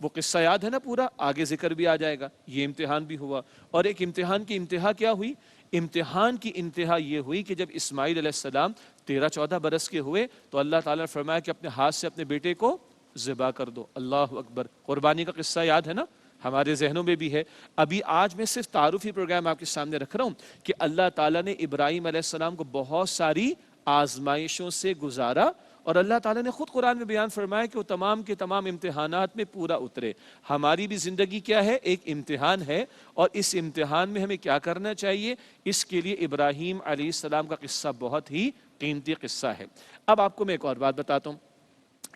وہ قصہ یاد ہے نا پورا، آگے ذکر بھی آ جائے گا، یہ امتحان بھی ہوا. اور ایک امتحان کی انتہا کیا ہوئی؟ امتحان کی انتہا یہ ہوئی کہ جب اسماعیل علیہ السلام 13-14 برس کے ہوئے تو اللہ تعالیٰ نے فرمایا کہ اپنے ہاتھ سے اپنے بیٹے کو ذبح کر دو. اللہ اکبر. قربانی کا قصہ یاد ہے نا، ہمارے ذہنوں میں بھی ہے. ابھی آج میں صرف تعارفی پروگرام آپ کے سامنے رکھ رہا ہوں کہ اللہ تعالیٰ نے ابراہیم علیہ السلام کو بہت ساری آزمائشوں سے گزارا، اور اللہ تعالیٰ نے خود قرآن میں بیان فرمایا کہ وہ تمام کے تمام امتحانات میں پورا اترے. ہماری بھی زندگی کیا ہے؟ ایک امتحان ہے، اور اس امتحان میں ہمیں کیا کرنا چاہیے؟ اس کے لیے ابراہیم علیہ السلام کا قصہ بہت ہی قیمتی قصہ ہے. اب آپ کو میں ایک اور بات بتاتا ہوں.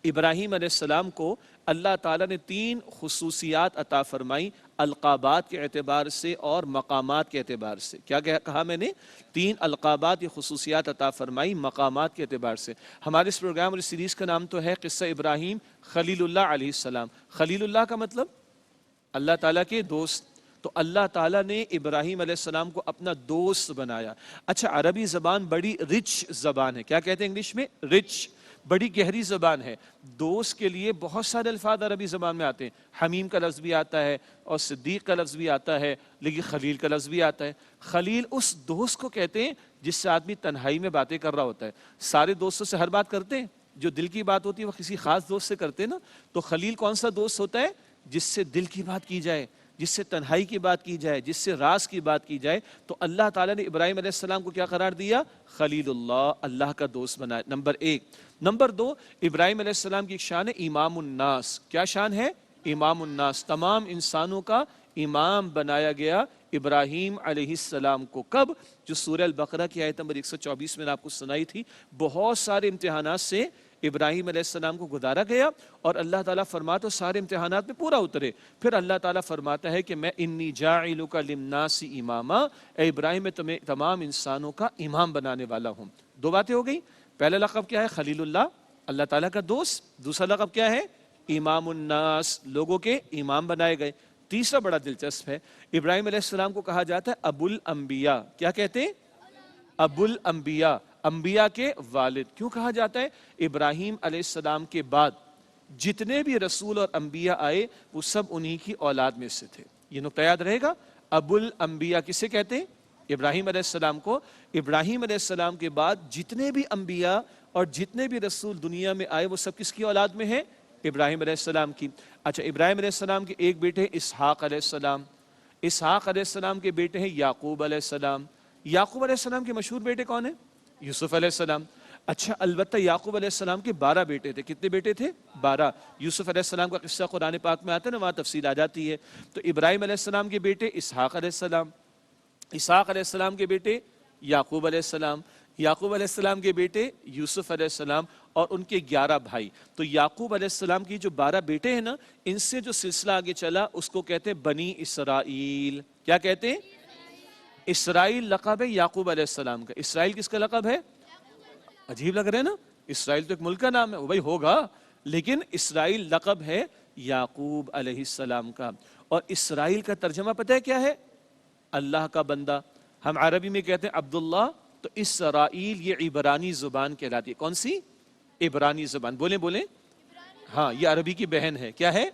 ابراہیم علیہ السلام کو اللہ تعالیٰ نے 3 خصوصیات عطا فرمائی، القابات کے اعتبار سے اور مقامات کے اعتبار سے. کیا کہا میں نے؟ 3 القابات یا خصوصیات عطا فرمائی مقامات کے اعتبار سے. ہمارے اس پروگرام اور اس سیریز کا نام تو ہے قصہ ابراہیم خلیل اللہ علیہ السلام. خلیل اللہ کا مطلب اللہ تعالیٰ کے دوست. تو اللہ تعالیٰ نے ابراہیم علیہ السلام کو اپنا دوست بنایا. اچھا، عربی زبان بڑی رچ زبان ہے. کیا کہتے ہیں انگلش میں؟ رچ. بڑی گہری زبان ہے. دوست کے لیے بہت سارے الفاظ عربی زبان میں آتے ہیں. حمیم کا لفظ بھی آتا ہے، اور صدیق کا لفظ بھی آتا ہے، لیکن خلیل کا لفظ بھی آتا ہے. خلیل اس دوست کو کہتے ہیں جس سے آدمی تنہائی میں باتیں کر رہا ہوتا ہے. سارے دوستوں سے ہر بات کرتے ہیں، جو دل کی بات ہوتی ہے وہ کسی خاص دوست سے کرتے ہیں نا. تو خلیل کون سا دوست ہوتا ہے؟ جس سے دل کی بات کی جائے، جس سے تنہائی کی بات کی جائے، جس سے راز کی بات کی جائے. تو اللہ تعالیٰ نے ابراہیم علیہ السلام کو کیا قرار دیا؟ خلیل اللہ، اللہ کا دوست بنایا. نمبر 1. نمبر 2، ابراہیم علیہ السلام کی ایک شان ہے امام الناس. کیا شان ہے؟ امام الناس. تمام انسانوں کا امام بنایا گیا ابراہیم علیہ السلام کو. کب؟ جو سورہ البقرہ کی آیت نمبر 124 میں نے آپ کو سنائی تھی. بہت سارے امتحانات سے ابراہیم علیہ السلام کو گزارا گیا، اور اللہ تعالیٰ فرماتا ہے سارے امتحانات میں پورا اترے. پھر اللہ تعالیٰ فرماتا ہے کہ میں انی جاعلک للناس اماما، اے ابراہیم میں تمہیں تمام انسانوں کا امام بنانے والا ہوں. 2 باتیں ہو گئی. پہلا لقب کیا ہے؟ خلیل اللہ، اللہ تعالیٰ کا دوست. دوسرا لقب کیا ہے؟ امام الناس، لوگوں کے امام بنائے گئے. تیسرا بڑا دلچسپ ہے، ابراہیم علیہ السلام کو کہا جاتا ہے ابو الانبیاء. کیا کہتے ہیں؟ ابو الانبیاء، انبیاء کے والد. کیوں کہا جاتا ہے؟ ابراہیم علیہ السلام کے بعد جتنے بھی رسول اور انبیاء آئے وہ سب انہی کی اولاد میں سے تھے. یہ نقطہ یاد رہے گا. ابو الانبیاء کسے کہتے ہیں؟ ابراہیم علیہ السلام کو. ابراہیم علیہ السلام کے بعد جتنے بھی انبیاء اور جتنے بھی رسول دنیا میں آئے وہ سب کس کی اولاد میں ہیں؟ ابراہیم علیہ السلام کی. اچھا، ابراہیم علیہ السلام کے ایک بیٹے اسحاق علیہ السلام. اسحاق علیہ السلام کے بیٹے ہیں یعقوب علیہ السلام. یعقوب علیہ السلام کے مشہور بیٹے کون ہیں؟ یوسف علیہ السلام. اچھا، البتہ یعقوب علیہ السلام کے 12 بیٹے تھے. کتنے بیٹے تھے؟ 12. یوسف علیہ السلام کا قصہ قرآن پاک میں آتا ہے نا، وہاں تفصیل آ جاتی ہے. تو ابراہیم علیہ السلام کے بیٹے اسحاق علیہ السلام، اسحاق علیہ السلام کے بیٹے یعقوب علیہ السلام، یعقوب علیہ السلام کے بیٹے یوسف علیہ السلام، اور ان کے 11 بھائی. تو یعقوب علیہ السلام کی جو 12 بیٹے ہیں نا، ان سے جو سلسلہ آگے چلا اس کو کہتے ہیں بنی اسرائیل. کیا کہتے ہیں؟ اسرائیل لقب ہے یعقوب علیہ السلام کا. اسرائیل کس کا لقب ہے؟ عجیب لگ رہے ہیں نا، اسرائیل تو ایک ملک کا نام ہے، وہ بھائی ہوگا، لیکن اسرائیل لقب ہے یعقوب علیہ السلام کا. اور اسرائیل کا ترجمہ پتہ ہے کیا ہے؟ اللہ کا بندہ. ہم عربی میں کہتے ہیں عبداللہ، تو اسرائیل یہ عبرانی زبان کہلاتی ہے. کون سی؟ عبرانی زبان. بولیں بولیں. ہاں، یہ عربی کی بہن ہے. کیا ہے؟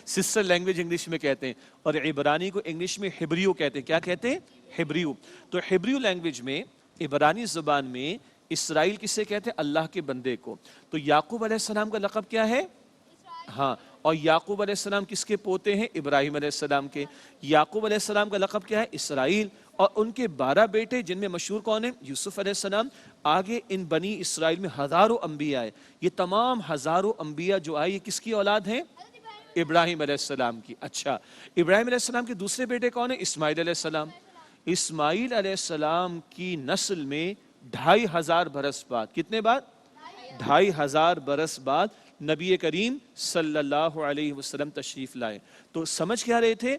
سسٹر لینگویج انگلش میں کہتے ہیں. اور عبرانی کو انگلش میں ہبریو کہتے ہیں. کیا کہتے ہیں؟ ہبریو. تو ہبریو لینگویج میں، عبرانی زبان میں اسرائیل کسے کہتے ہیں؟ اللہ کے بندے کو. تو یعقوب علیہ السلام کا لقب کیا ہے؟ ہاں. اور یعقوب علیہ السلام کس کے پوتے ہیں؟ ابراہیم علیہ السلام کے. یعقوب علیہ السلام کا لقب کیا ہے؟ اسرائیل. اور ان کے 12 بیٹے جن میں مشہور کون ہیں؟ یوسف علیہ السلام. آگے ان بنی اسرائیل میں ہزاروں انبیاء آئے. یہ تمام ہزاروں انبیاء جو آئے یہ کس کی اولاد ہیں؟ ابراہیم علیہ السلام کی. اچھا، ابراہیم علیہ السلام کے دوسرے بیٹے کون ہیں؟ اسماعیل علیہ السلام. اسماعیل علیہ السلام کی نسل میں 2500 برس بعد، کتنے بعد؟ 2500 برس بعد نبی کریم صلی اللہ علیہ وسلم تشریف لائے. تو سمجھ کیا رہے تھے؟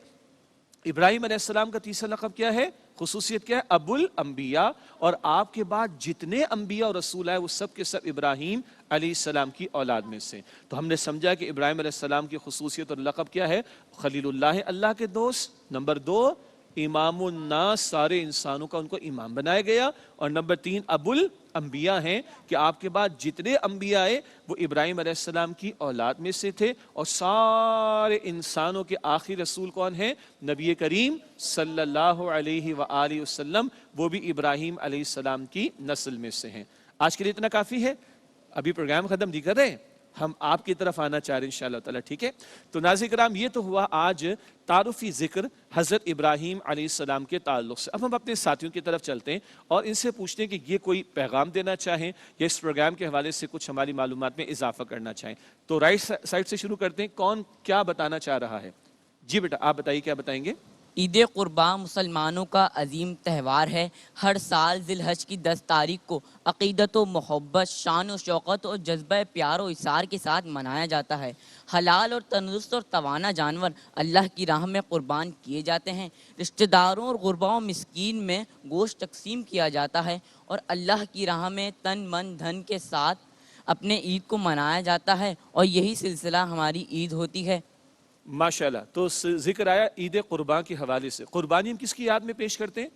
ابراہیم علیہ السلام کا تیسرا لقب کیا ہے؟ خصوصیت کیا ہے؟ ابو الانبیاء. اور آپ کے بعد جتنے انبیاء اور رسول آئے وہ سب کے سب ابراہیم علیہ السلام کی اولاد میں سے. تو ہم نے سمجھا کہ ابراہیم علیہ السلام کی خصوصیت اور لقب کیا ہے؟ خلیل اللہ ہے، اللہ کے دوست. نمبر 2، امام الناس، سارے انسانوں کا ان کو امام بنایا گیا. اور نمبر 3 ابو الانبیاء ہیں کہ آپ کے بعد جتنے انبیاء آئے وہ ابراہیم علیہ السلام کی اولاد میں سے تھے. اور سارے انسانوں کے آخری رسول کون ہیں؟ نبی کریم صلی اللہ علیہ وآلہ وسلم، وہ بھی ابراہیم علیہ السلام کی نسل میں سے ہیں. آج کے لیے اتنا کافی ہے. ابھی پروگرام ختم نہیں کر رہے ہیں، ہم آپ کی طرف آنا چاہ رہے ہیں انشاءاللہ تعالیٰ. ٹھیک ہے، تو ناظرین کرام یہ تو ہوا آج تعارفی ذکر حضرت ابراہیم علیہ السلام کے تعلق سے. اب ہم اپنے ساتھیوں کی طرف چلتے ہیں اور ان سے پوچھتے ہیں کہ یہ کوئی پیغام دینا چاہیں یا اس پروگرام کے حوالے سے کچھ ہماری معلومات میں اضافہ کرنا چاہیں. تو رائٹ سائڈ سے شروع کرتے ہیں، کون کیا بتانا چاہ رہا ہے؟ جی بیٹا آپ بتائیے، کیا بتائیں گے؟ عید قربان مسلمانوں کا عظیم تہوار ہے. ہر سال ذی الحج کی 10 تاریخ کو عقیدت و محبت، شان و شوقت اور جذبہ پیار و اثار کے ساتھ منایا جاتا ہے. حلال اور تندرست اور توانا جانور اللہ کی راہ میں قربان کیے جاتے ہیں. رشتہ داروں اور غرباء و مسکین میں گوشت تقسیم کیا جاتا ہے اور اللہ کی راہ میں تن من دھن کے ساتھ اپنے عید کو منایا جاتا ہے. اور یہی سلسلہ ہماری عید ہوتی ہے. ماشاءاللہ. تو ذکر آیا عید قربان کے حوالے سے. قربانی ہم کس کی یاد میں پیش کرتے ہیں؟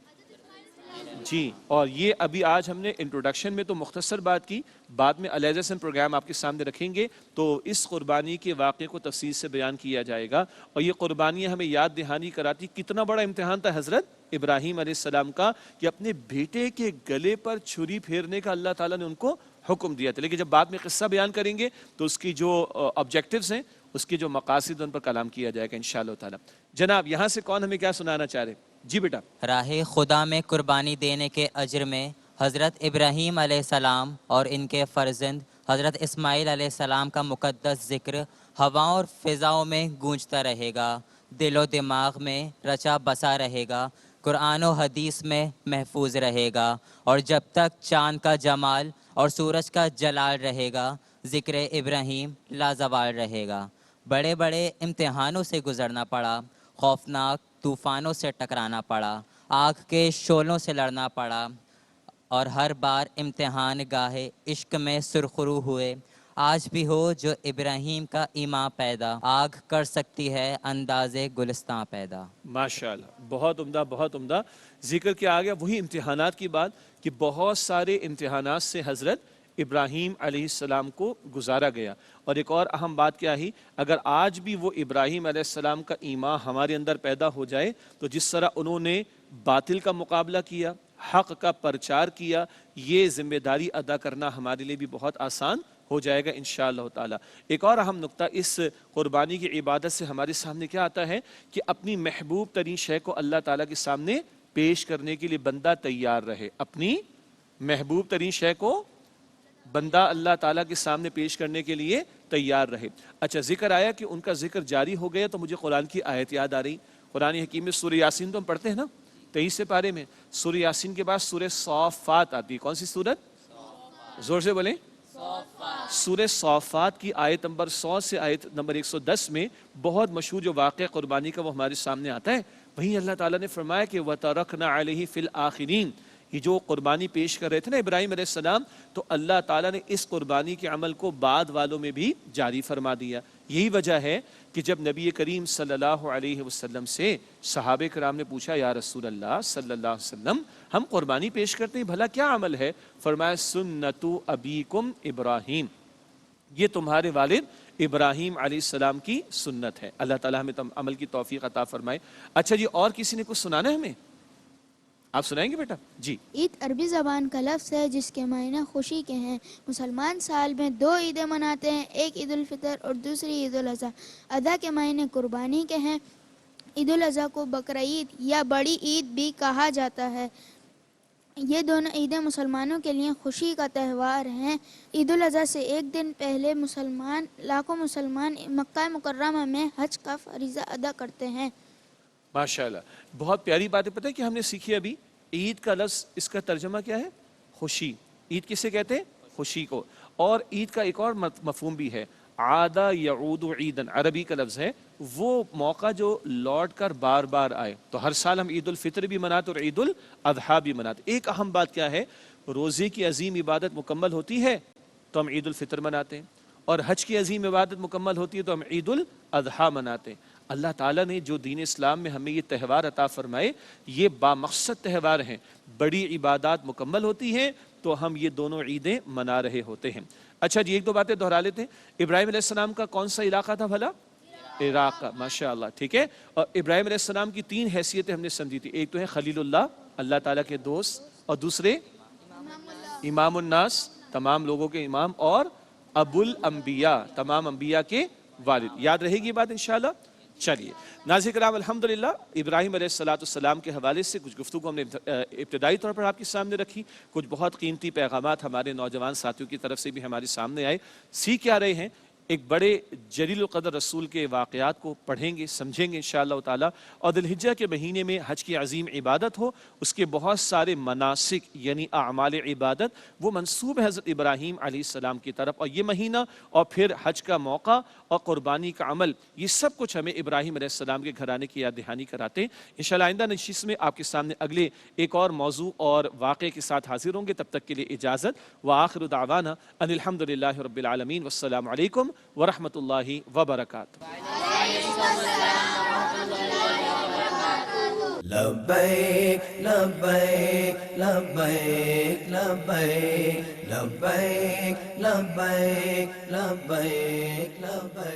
جی، اور یہ ابھی آج ہم نے انٹروڈکشن میں تو مختصر بات کی، بعد میں علیحدہ سے پروگرام آپ کے سامنے رکھیں گے تو اس قربانی کے واقعے کو تفصیل سے بیان کیا جائے گا. اور یہ قربانیاں ہمیں یاد دہانی کراتی کتنا بڑا امتحان تھا حضرت ابراہیم علیہ السلام کا کہ اپنے بیٹے کے گلے پر چھری پھیرنے کا اللہ تعالیٰ نے ان کو حکم دیا تھا. لیکن جب بعد میں قصہ بیان کریں گے تو اس کی جو آبجیکٹیوز ہیں، اس کے جو مقاصد ان پر کلام کیا جائے گا انشاءاللہ تعالیٰ. جناب یہاں سے کون ہمیں کیا سنانا چاہ رہے؟ جی بیٹا. راہ خدا میں قربانی دینے کے اجر میں حضرت ابراہیم علیہ السلام اور ان کے فرزند حضرت اسماعیل علیہ السلام کا مقدس ذکر ہواؤں اور فضاؤں میں گونجتا رہے گا، دل و دماغ میں رچا بسا رہے گا، قرآن و حدیث میں محفوظ رہے گا، اور جب تک چاند کا جمال اور سورج کا جلال رہے گا ذکر ابراہیم لازوال رہے گا. بڑے بڑے امتحانوں سے گزرنا پڑا، خوفناک طوفانوں سے ٹکرانا پڑا، آگ کے شعلوں سے لڑنا پڑا، اور ہر بار امتحان گاہے عشق میں سرخرو ہوئے. آج بھی ہو جو ابراہیم کا ایمان پیدا، آگ کر سکتی ہے انداز گلستان پیدا. ماشاءاللہ، بہت عمدہ بہت عمدہ. ذکر کیا آ گیا وہی امتحانات کی بات کہ بہت سارے امتحانات سے حضرت ابراہیم علیہ السلام کو گزارا گیا. اور ایک اور اہم بات کیا ہی، اگر آج بھی وہ ابراہیم علیہ السلام کا ایمان ہمارے اندر پیدا ہو جائے تو جس طرح انہوں نے باطل کا مقابلہ کیا، حق کا پرچار کیا، یہ ذمہ داری ادا کرنا ہمارے لیے بھی بہت آسان ہو جائے گا انشاءاللہ تعالی. ایک اور اہم نقطہ اس قربانی کی عبادت سے ہمارے سامنے کیا آتا ہے کہ اپنی محبوب ترین شے کو اللہ تعالیٰ کے سامنے پیش کرنے کے لیے بندہ تیار رہے. اپنی محبوب ترین شے کو بندہ اللہ تعالیٰ کے سامنے پیش کرنے کے لیے تیار رہے. اچھا، ذکر آیا کہ ان کا ذکر جاری ہو گیا تو مجھے قرآن کی آیت یاد آ رہی. قرآن حکیم میں سورہ یاسین تو ہم پڑھتے ہیں نا 23 پارے میں. سورہ یاسین کے بعد سورہ صافات آتی ہے. کون سی سورت؟ زور سے بولیں. سورہ صافات کی آیت نمبر 100 سے آیت نمبر 110 میں بہت مشہور جو واقعہ قربانی کا وہ ہمارے سامنے آتا ہے. وہیں اللہ تعالیٰ نے فرمایا کہ وَتَرَكْنَا عَلَيْهِ فِي الْآخِرِينَ. یہ جو قربانی پیش کر رہے تھے نا ابراہیم علیہ السلام، تو اللہ تعالیٰ نے اس قربانی کے عمل کو بعد والوں میں بھی جاری فرما دیا. یہی وجہ ہے کہ جب نبی کریم صلی اللہ علیہ وسلم سے صحابہ کرام نے پوچھا یا رسول اللہ صلی اللہ علیہ وسلم ہم قربانی پیش کرتے ہیں، بھلا کیا عمل ہے؟ فرمایا سنت ابیکم ابراہیم، یہ تمہارے والد ابراہیم علیہ السلام کی سنت ہے. اللہ تعالیٰ ہمیں عمل کی توفیق عطا فرمائے. اچھا جی، اور کسی نے کچھ سنانا ہے ہمیں؟ آپ سنائیں گے بیٹا؟ جی. عید عربی زبان کا لفظ ہے جس کے معنی خوشی کے ہیں. مسلمان سال میں 2 عیدیں مناتے ہیں، ایک عید الفطر اور دوسری عید الاضحیٰ. ادا کے معنی قربانی کے ہیں. عید الاضحیٰ کو بقرعید یا بڑی عید بھی کہا جاتا ہے. یہ دونوں عیدیں مسلمانوں کے لیے خوشی کا تہوار ہیں. عید الاضحیٰ سے ایک دن پہلے لاکھوں مسلمان مکہ مکرمہ میں حج کا فریضہ ادا کرتے ہیں. ماشاءاللہ، بہت پیاری بات ہے. پتہ ہے کہ ہم نے سیکھی ابھی عید کا لفظ، اس کا ترجمہ کیا ہے؟ خوشی. عید کسے کہتے ہیں؟ خوشی کو. اور عید کا ایک اور مفہوم بھی ہے، عاد یعود عیدن، عربی کا لفظ ہے، وہ موقع جو لوٹ کر بار بار آئے. تو ہر سال ہم عید الفطر بھی مناتے اور عید الاضحیٰ بھی مناتے. ایک اہم بات کیا ہے، روزے کی عظیم عبادت مکمل ہوتی ہے تو ہم عید الفطر مناتے ہیں، اور حج کی عظیم عبادت مکمل ہوتی ہے تو ہم عید الاضحیٰ مناتے ہیں. اللہ تعالیٰ نے جو دین اسلام میں ہمیں یہ تہوار عطا فرمائے یہ بامقصد تہوار ہیں، بڑی عبادات مکمل ہوتی ہیں تو ہم یہ دونوں عیدیں منا رہے ہوتے ہیں۔ اچھا جی، ایک دو باتیں دہرا لیتے ہیں۔ ابراہیم علیہ السلام کا کون سا علاقہ تھا بھلا؟ عراق کا، ماشاءاللہ، ٹھیک ہے۔ اور ابراہیم علیہ السلام کی 3 حیثیتیں ہم نے سمجھی تھی، ایک تو ہے خلیل اللہ، اللہ تعالیٰ کے دوست، اور دوسرے امام الناس، تمام لوگوں کے امام، اور ابو الانبیاء، تمام انبیاء کے والد۔ یاد رہے گی یہ بات انشاءاللہ؟ چلیے ناظرین کرام، الحمدللہ ابراہیم علیہ السلام کے حوالے سے کچھ گفتگو ہم نے ابتدائی طور پر آپ کے سامنے رکھی، کچھ بہت قیمتی پیغامات ہمارے نوجوان ساتھیوں کی طرف سے بھی ہمارے سامنے آئے۔ سیکھ کیا رہے ہیں؟ ایک بڑے جلیل القدر رسول کے واقعات کو پڑھیں گے، سمجھیں گے انشاءاللہ تعالی، اور ذی الحجہ کے مہینے میں حج کی عظیم عبادت ہو، اس کے بہت سارے مناسک یعنی اعمال عبادت وہ منسوب ہے حضرت ابراہیم علیہ السلام کی طرف، اور یہ مہینہ اور پھر حج کا موقع اور قربانی کا عمل، یہ سب کچھ ہمیں ابراہیم علیہ السلام کے گھرانے کی یاد دہانی کراتے ہیں۔ انشاءاللہ آئندہ نشست میں آپ کے سامنے اگلے ایک اور موضوع اور واقعے کے ساتھ حاضر ہوں گے، تب تک کے لیے اجازت، وآخر دعوانا ان الحمدللہ رب العالمین، والسلام علیکم ورحمۃ اللہ وبرکاتہ۔ لبیک لبیک لبیک لبیک لبیک لبیک لبیک لبیک